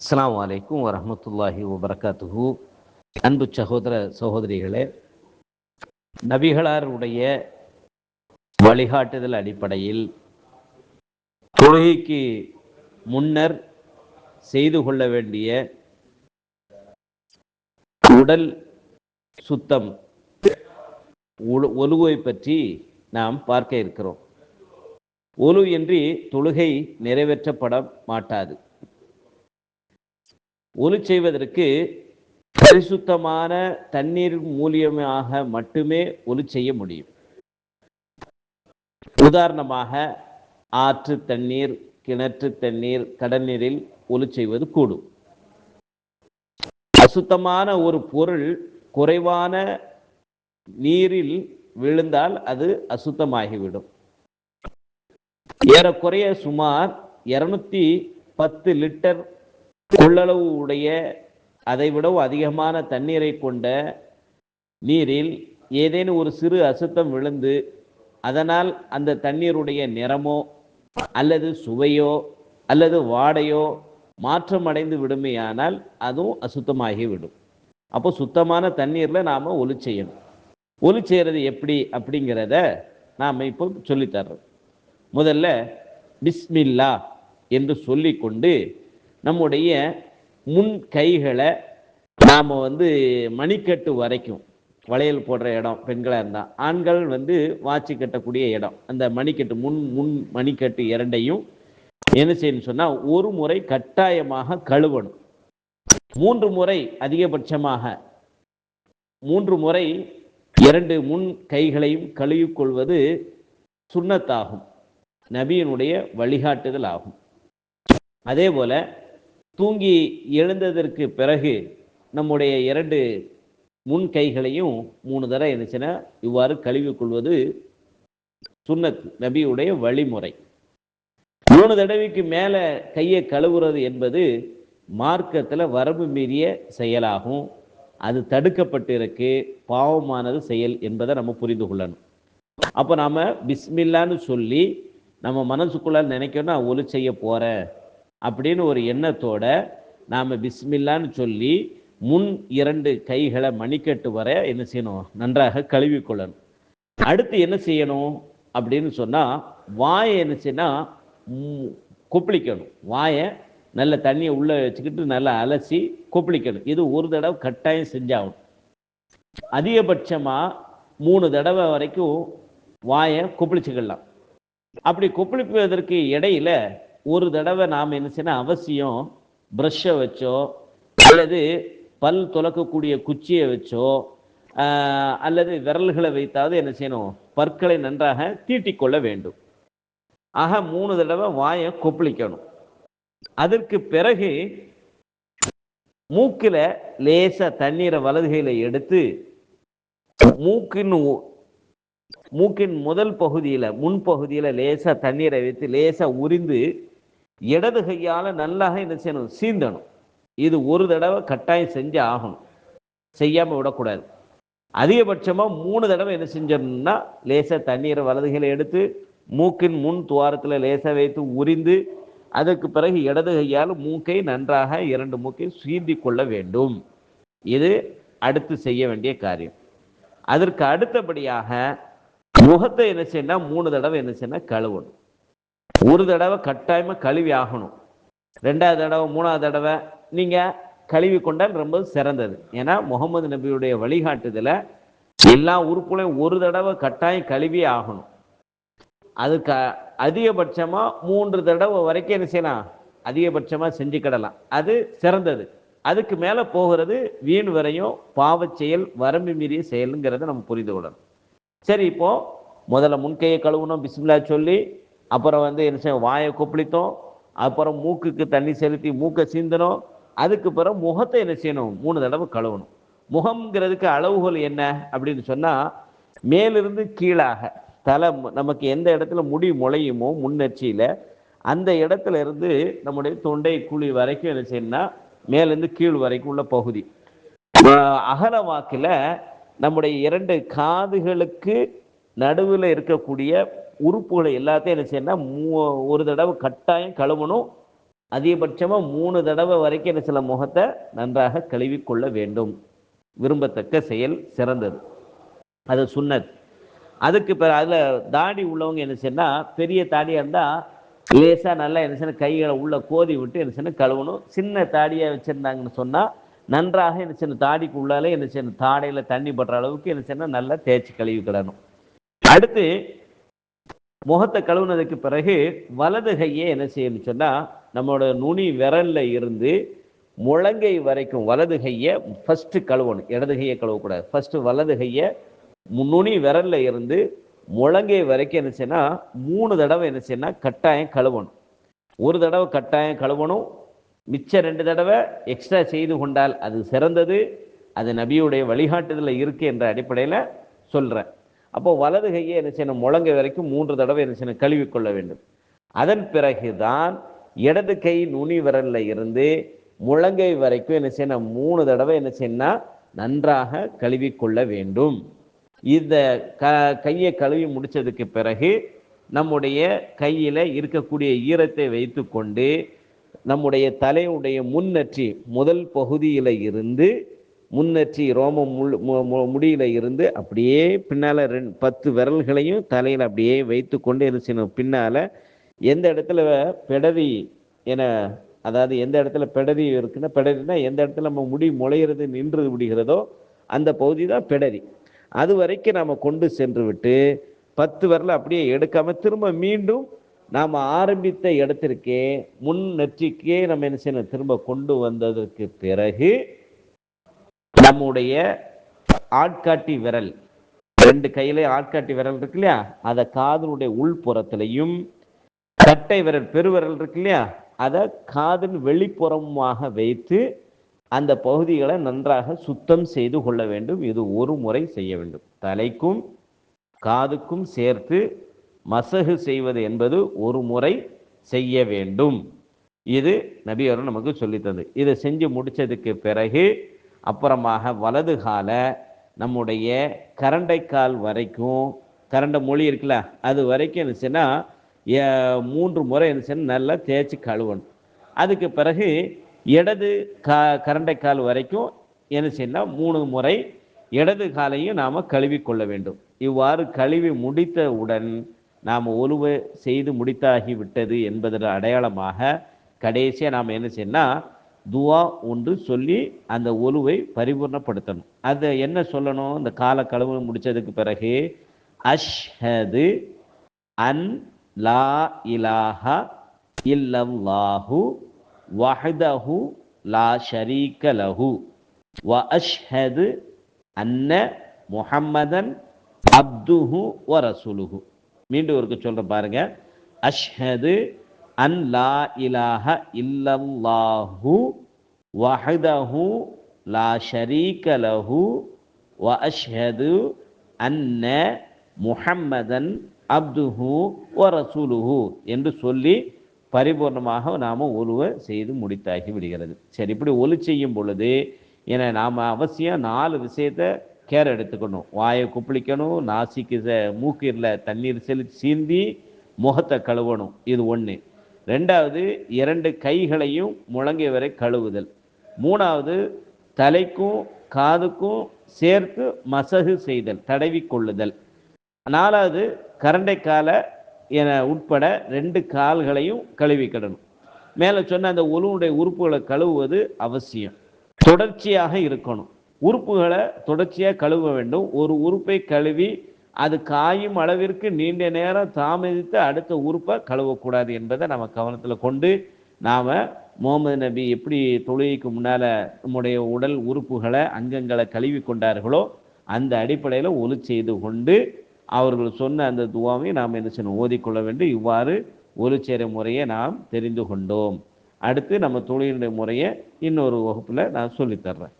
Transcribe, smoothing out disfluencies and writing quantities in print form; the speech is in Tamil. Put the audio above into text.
அஸ்ஸலாமு அலைக்கும் வரஹ்மத்துல்லாஹி வபரகாத்துஹு. அன்பு சகோதர சகோதரிகளே, நபிகளாருடைய வழிகாட்டுதல் அடிப்படையில் தொழுகைக்கு முன்னர் செய்து கொள்ள வேண்டிய உடல் சுத்தம் ஒலுவை பற்றி நாம் பார்க்க இருக்கிறோம். ஒலு இன்றி தொழுகை நிறைவேற்றப்பட மாட்டாது. ஒலு செய்வதற்கு பரிசுத்தமான தண்ணீர் மூலியமாக மட்டுமே ஒலு செய்ய முடியும். உதாரணமாக ஆற்று தண்ணீர், கிணற்று தண்ணீர், கடல் நீரில் ஒலு செய்வது கூடும். அசுத்தமான ஒரு பொருள் குறைவான நீரில் விழுந்தால் அது அசுத்தமாகிவிடும். ஏறக்குறைய சுமார் 210 லிட்டர் கொள்ளளவு உடைய அதைவிடவும் அதிகமான தண்ணீரை கொண்ட நீரில் ஏதேனும் ஒரு சிறு அசுத்தம் விழுந்து அதனால் அந்த தண்ணீருடைய நிறமோ அல்லது சுவையோ அல்லது வாடையோ மாற்றமடைந்து விடுமையானால் அதுவும் அசுத்தமாகிவிடும். அப்போ சுத்தமான தண்ணீரில் நாம் ஒலு செய்யணும். ஒலு செய்கிறது எப்படி அப்படிங்கிறத நாம் இப்போ சொல்லித்தர்றோம். முதல்ல பிஸ்மில்லா என்று சொல்லிக்கொண்டு நம்முடைய முன் கைகளை நாம் மணிக்கட்டு வரைக்கும், வளையல் போடுற இடம் பெண்களாக இருந்தால், ஆண்கள் வாட்சி கட்டக்கூடிய இடம், அந்த மணிக்கட்டு முன் மணிக்கட்டு இரண்டையும் என்ன செய்யணும்னு சொன்னால் ஒரு முறை கட்டாயமாக கழுவணும். 3 முறை அதிகபட்சமாக 3 முறை 2 முன் கைகளையும் கழுவிக்கொள்வது சுன்னத்தாகும், நபியினுடைய வழிகாட்டுதல் ஆகும். அதே போல தூங்கி எழுந்ததற்கு பிறகு நம்முடைய 2 முன் கைகளையும் 3 தடவை இருந்துச்சுன்னா இவ்வாறு கழுவிக்கொள்வது சுன்னத், நபியுடைய வழிமுறை. 3 தடவைக்கு மேலே கையை கழுவுறது என்பது மார்க்கத்தில் வரம்பு மீறிய செயலாகும். அது தடுக்கப்பட்டிருக்கு, பாவமானது செயல் என்பதை நம்ம புரிந்து கொள்ளணும். அப்போ நாம் பிஸ்மில்லான்னு சொல்லி நம்ம மனசுக்குள்ள நினைக்கணும், நான் ஒலு செய்ய போகிறேன் அப்படின்னு ஒரு எண்ணத்தோட நாம் பிஸ்மில்லான்னு சொல்லி முன் 2 கைகளை மணிக்கட்டு வர என்ன செய்யணும், நன்றாக கழுவிக்கொள்ளணும். அடுத்து என்ன செய்யணும் அப்படின்னு சொன்னால் வாயை என்ன செய்யணும், கொப்பளிக்கணும். வாயை நல்ல தண்ணியை உள்ளே வச்சுக்கிட்டு நல்லா அலசி கொப்பளிக்கணும். இது ஒரு தடவை கட்டாயம் செஞ்சாகணும். அதிகபட்சமாக 3 தடவை வரைக்கும் வாயை கொப்பளிச்சுக்கலாம். அப்படி கொப்பளிப்பதற்கு இடையில ஒரு தடவை நாம் என்ன செய்யணும், அவசியம் ப்ரஷ்ஷை வச்சோ அல்லது பல் துலக்கக்கூடிய குச்சியை வச்சோ அல்லது விரல்களை வைத்தாவது என்ன செய்யணும், பற்களை நன்றாக தீட்டிக்கொள்ள வேண்டும். ஆக 3 தடவை வாயை கொப்பளிக்கணும். அதற்கு பிறகு மூக்கில் லேசா தண்ணீரை வலது கையில் எடுத்து மூக்கின் முதல் பகுதியில் முன்பகுதியில் லேசா தண்ணீரை வைத்து லேசா உறிந்து இடது கையால் நல்லாக என்ன செய்யணும், சீந்தணும். இது ஒரு தடவை கட்டாயம் செஞ்சு ஆகணும், செய்யாமல் விடக்கூடாது. அதிகபட்சமாக 3 தடவை என்ன செஞ்சோம்னா லேசா தண்ணீரை வலது கையில் எடுத்து மூக்கின் முன் துவாரத்தில் லேசா வைத்து உறிந்து அதற்கு பிறகு இடது கையால் மூக்கை நன்றாக 2 மூக்கை சீந்தி கொள்ள வேண்டும். இது அடுத்து செய்ய வேண்டிய காரியம். அதற்கு அடுத்தபடியாக முகத்தை என்ன செய்யணும், 3 தடவை என்ன செய்யணும், கழுவணும். ஒரு தடவை கட்டாயமாக கழுவி ஆகணும். 2வது தடவை 3வது தடவை நீங்கள் கழுவி கொண்டால் ரொம்ப சிறந்தது. ஏன்னா முகமது நபியுடைய வழிகாட்டுதல எல்லா உறுப்புகளையும் ஒரு தடவை கட்டாயம் கழுவி ஆகணும். அதுக்கு அதிகபட்சமாக 3 தடவை வரைக்கும் என்ன செய்யலாம், அதிகபட்சமாக செஞ்சுக்கிடலாம், அது சிறந்தது. அதுக்கு மேலே போகிறது வீண் வரையும் பாவச் செயல், வரம்பு மீறிய செயலுங்கிறத நம்ம புரிந்து கொள்ளணும். சரி, இப்போ முதல்ல முன்கையை கழுவணும் பிஸ்மில்லா சொல்லி, அப்புறம் என்ன செய்யணும், வாயை கொப்பளித்தோம், அப்புறம் மூக்குக்கு தண்ணி செலுத்தி மூக்கை சீந்தணும். அதுக்கு பிறகு முகத்தை என்ன செய்யணும், 3 தடவை கழுவணும். முகம்ங்கிறதுக்கு அளவுகோல் என்ன அப்படின்னு சொன்னால், மேலிருந்து கீழாக தலை நமக்கு எந்த இடத்துல முடி முளையுமோ முன்னெச்சியில் அந்த இடத்துல இருந்து நம்முடைய தொண்டை குழி வரைக்கும் என்ன செய்யணும்னா மேலேருந்து கீழ் வரைக்கும் உள்ள பகுதி அகல வாக்கில் நம்முடைய 2 காதுகளுக்கு நடுவில் இருக்கக்கூடிய உறுப்புகளை எல்லாத்தையும் என்ன செய்யணும்னா ஒரு தடவை கட்டாயம் கழுவணும். அதிகபட்சமாக 3 தடவை வரைக்கும் என்ன சில முகத்தை நன்றாக கழுவி கொள்ள வேண்டும். விரும்பத்தக்க செயல், சிறந்தது. அது சுன்னத். அதுக்கு பிறகு அதில் தாடி உள்ளவங்க என்ன செய்யணும், பெரிய தாடியாக இருந்தால் லேசாக நல்லா என்ன செய்யணும், கைகளை உள்ள கோதி விட்டு என்ன செய்யணும், கழுவணும். சின்ன தாடியாக வச்சுருந்தாங்கன்னு சொன்னால் நன்றாக என்ன செய்யணும், தாடிக்கு உள்ளாலே என்ன செய்யணும், தாடையில் தண்ணி படுற அளவுக்கு என்ன செய்யணும், நல்லா தேய்ச்சி கழுவி கிடணும். அடுத்து முகத்தை கழுவுனதுக்கு பிறகு வலது கையை என்ன செய்யணும்னு சொன்னால், நம்மளோட நுனி விரல்ல இருந்து முழங்கை வரைக்கும் வலது கையை ஃபஸ்ட்டு கழுவணும். இடது கையை கழுவக்கூடாது. ஃபஸ்ட்டு வலது கையை நுனி விரல்ல இருந்து முழங்கை வரைக்கும் என்ன செய்யணும், 3 தடவை என்ன செய்யணும், கட்டாயம் கழுவணும். ஒரு தடவை கட்டாயம் கழுவணும். மிச்ச 2 தடவை எக்ஸ்ட்ரா செய்து கொண்டால் அது சிறந்தது. அது நபியுடைய வழிகாட்டுதலில் இருக்குது என்ற அடிப்படையில் சொல்கிறேன். அப்போ வலது கையை என்ன செய்யணும், முழங்கை வரைக்கும் 3 தடவை என்ன செய்யணும், கழுவிக்கொள்ள வேண்டும். அதன் பிறகுதான் இடது கை நுனி விரல்ல இருந்து முழங்கை வரைக்கும் என்ன செய்யணும், 3 தடவை என்ன செய்யணும்னா நன்றாக கழுவிக்கொள்ள வேண்டும். இந்த கையை கழுவி முடிச்சதுக்கு பிறகு நம்முடைய கையில் இருக்கக்கூடிய ஈரத்தை வைத்து கொண்டு நம்முடைய தலையுடைய முன்னெற்றி முதல் பகுதியில் இருந்து முன்னெற்றி ரோம முடியில இருந்து அப்படியே பின்னால் 10 விரல்களையும் தலையில் அப்படியே வைத்து கொண்டு என்ன செய்யணும், பின்னால் எந்த இடத்துல பெடதி என, அதாவது எந்த இடத்துல பெடதி இருக்குன்னா, பெடதினா எந்த இடத்துல நம்ம முடி முளையிறது நின்று விடுகிறதோ அந்த பகுதி தான் பெடதி. அது வரைக்கும் நாம் கொண்டு சென்று விட்டு 10 விரலை அப்படியே எடுக்காமல் திரும்ப மீண்டும் நாம் ஆரம்பித்த இடத்திற்கே முன் நெற்றிக்கே நம்ம என்ன செய்யணும், திரும்ப கொண்டு வந்ததற்கு பிறகு நம்முடைய ஆட்காட்டி விரல், 2 கையிலே ஆட்காட்டி விரல் இருக்கு இல்லையா, அதை காதனுடைய உள்புறத்திலையும் கட்டை விரல் பெருவிரல் இருக்கு இல்லையா, அதை காதின் வெளிப்புறமாக வைத்து அந்த பகுதிகளை நன்றாக சுத்தம் செய்து கொள்ள வேண்டும். இது ஒரு முறை செய்ய வேண்டும். தலைக்கும் காதுக்கும் சேர்த்து மசகு செய்வது என்பது ஒரு முறை செய்ய வேண்டும். இது நபி அவர்கள் நமக்கு சொல்லித்தது. இதை செஞ்சு முடிச்சதுக்கு பிறகு அப்புறமாக வலது கால நம்முடைய கரண்டைக்கால் வரைக்கும், கரண்டை மொழி இருக்குல்ல அது வரைக்கும் என்ன செய்யணும்னா 3 முறை என்ன செய்யணும், நல்லா தேய்ச்சி கழுவணும். அதுக்கு பிறகு இடது கரண்டைக்கால் வரைக்கும் என்ன செய்யணும், 3 முறை இடது காலையும் நாம் கழுவி கொள்ள வேண்டும். இவ்வாறு கழுவி முடித்தவுடன் நாம் ஒழுவை செய்து முடித்தாகி விட்டது என்பதன் அடையாளமாக கடைசியாக நாம் என்ன செய்யணும்னா துவா ஒன்று சொல்லி அந்த ஒழுவை பரிபூர்ணப்படுத்தணும். அதை என்ன சொல்லணும், இந்த காலை கழுவு முடித்ததுக்கு பிறகு அஷ்ஹது அன் லா இலாஹா இல்லல்லாஹு வஹ்தஹு லா ஷரீக லஹு வ அஷ்ஹது அன்ன முஹம்மதன் அப்துஹு வ ரசூலுஹு. மீண்டும் ஒருக்க சொல்கிறேன் பாருங்க. அஷ்ஹது அன் லா இலாஹ இல்லல்லாஹு வஹ்தஹு லா ஷரீக லஹு வ அஷ்ஹது அன்ன முஹம்மதன் அப்துஹு வ ரசூலுஹு என்று சொல்லி பரிபூர்ணமாக நாம் ஒழுவை செய்து முடித்தாகி விடுகிறது. சரி, இப்படி ஒலு செய்யும் பொழுது ஏன்னா நாம் அவசியம் 4 விஷயத்தை கேர் எடுத்துக்கணும். வாயை குப்பளிக்கணும், நாசிக்கு மூக்கில் தண்ணீர் சீந்தி முகத்தை கழுவணும், இது 1. 2வது 2 கைகளையும் முழங்கை வரை கழுவுதல். 3வது தலைக்கும் காதுக்கும் சேர்த்து மசகு செய்தல், தடவி கொள்ளுதல். 4வது கரண்டைக்காலை என உட்பட 2 கால்களையும் கழுவிக்கிடணும். மேலே சொன்ன அந்த ஒழுவுடைய உறுப்புகளை கழுவுவது அவசியம், தொடர்ச்சியாக இருக்கணும். உறுப்புகளை தொடர்ச்சியாக கழுவ வேண்டும். ஒரு உறுப்பை கழுவி அது காயும் அளவிற்கு நீண்ட நேரம் தாமதித்து அடுத்த உறுப்பை கழுவக்கூடாது என்பதை நம்ம கவனத்தில் கொண்டு நாம் முகமது நபி எப்படி தொழுகைக்கு முன்னால் நம்முடைய உடல் உறுப்புகளை அங்கங்களை கழுவி கொண்டார்களோ அந்த அடிப்படையில் ஒலு செய்து கொண்டு அவர்கள் சொன்ன அந்த துவாவை நாம் என்ன செய்யணும், ஓதிக்கொள்ள வேண்டும். இவ்வாறு ஒலு செய்கிற முறையை நாம் தெரிந்து கொண்டோம். அடுத்து நம்ம தொழுகையுடைய முறையை இன்னொரு வகுப்பில் நான் சொல்லித்தர்றேன்.